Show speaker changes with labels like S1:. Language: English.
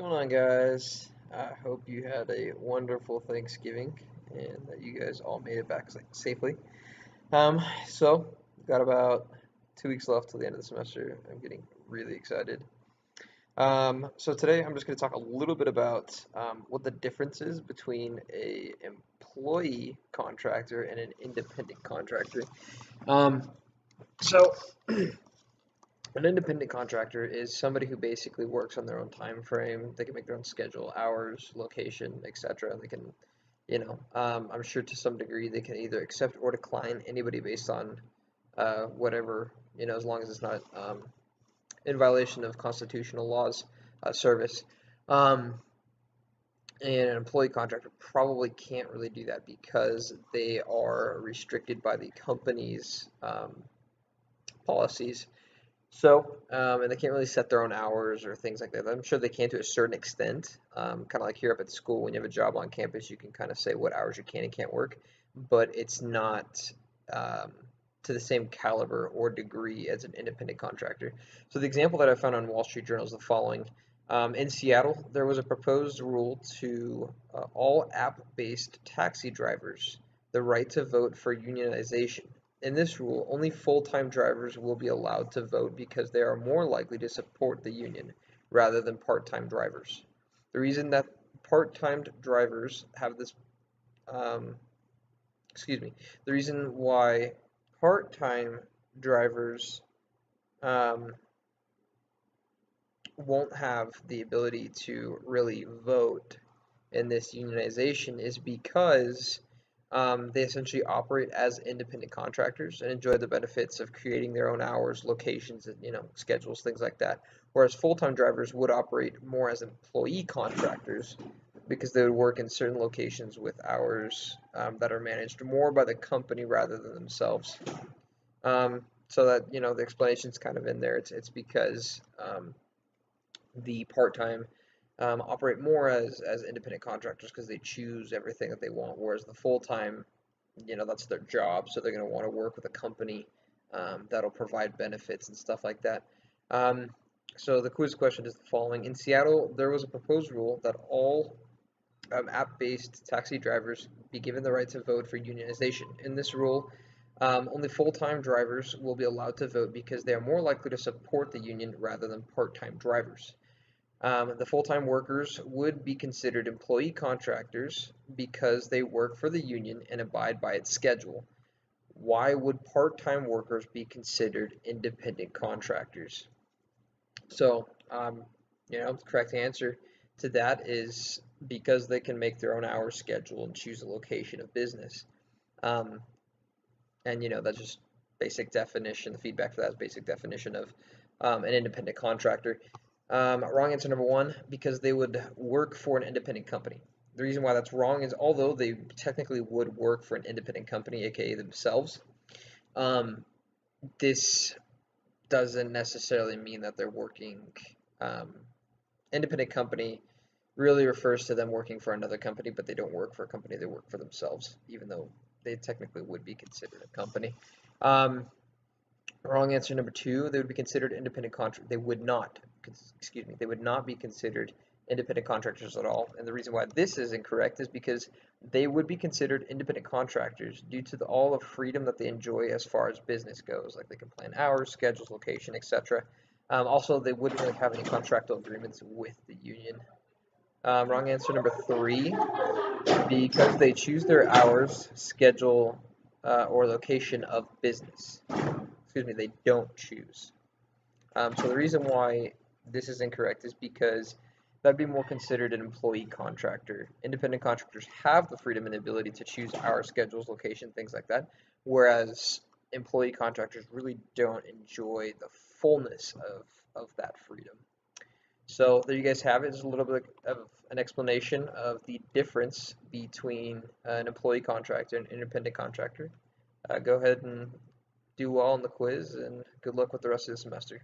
S1: going on, guys? I hope you had a wonderful Thanksgiving and that you guys all made it back safely. So we've got about 2 weeks left till the end of the semester. I'm getting really excited. So today I'm just going to talk a little bit about what the difference is between a employee contractor and an independent contractor. Um, so An independent contractor is somebody who basically works on their own time frame. They can make their own schedule, hours, location, etc. They can, I'm sure to some degree they can either accept or decline anybody based on whatever, as long as it's not in violation of constitutional laws, service. And an employee contractor probably can't really do that because they are restricted by the company's policies. So, and they can't really set their own hours or things like that. I'm sure they can to a certain extent. Kind of like here up at school, when you have a job on campus, you can kind of say what hours you can and can't work, but it's not to the same caliber or degree as an independent contractor. So the example that I found on Wall Street Journal is the following. In Seattle, there was a proposed rule to all app-based taxi drivers the right to vote for unionization. In this rule, only full-time drivers will be allowed to vote because they are more likely to support the union rather than part-time drivers. The reason that part-time drivers have this, the reason why part-time drivers won't have the ability to really vote in this unionization is because they essentially operate as independent contractors and enjoy the benefits of creating their own hours, locations, and schedules, things like that. Whereas full-time drivers would operate more as employee contractors because they would work in certain locations with hours that are managed more by the company rather than themselves. So that the explanation's kind of in there. It's because the part-time operate more as independent contractors because they choose everything that they want, whereas the full-time, that's their job, so they're going to want to work with a company that'll provide benefits and stuff like that. So the quiz question is the following. In Seattle, there was a proposed rule that all app-based taxi drivers be given the right to vote for unionization. In this rule, only full-time drivers will be allowed to vote because they are more likely to support the union rather than part-time drivers. The full-time workers would be considered employee contractors because they work for the union and abide by its schedule. Why would part-time workers be considered independent contractors? So, the correct answer to that is because they can make their own hour schedule and choose a location of business. And that's just basic definition. The feedback for that is basic definition of an independent contractor. Wrong answer number one, because they would work for an independent company. The reason why that's wrong is although they technically would work for an independent company, aka themselves, this doesn't necessarily mean that they're working. Independent company really refers to them working for another company, but they don't work for a company, they work for themselves, even though they technically would be considered a company. Wrong answer number two, they would be considered independent contractors. They would not be considered independent contractors at all. And the reason why this is incorrect is because they would be considered independent contractors due to all the freedom that they enjoy as far as business goes. Like they can plan hours, schedules, location, etc. Also, they wouldn't really have any contractual agreements with the union. Wrong answer number three, because they choose their hours, schedule, or location of business. They don't choose. So the reason why this is incorrect is because that'd be more considered an employee contractor. Independent contractors have the freedom and the ability to choose hour schedules, location, things like that, whereas employee contractors really don't enjoy the fullness of that freedom. So there you guys have it. Just a little bit of an explanation of the difference between an employee contractor and an independent contractor. Go ahead and do well on the quiz, and good luck with the rest of the semester.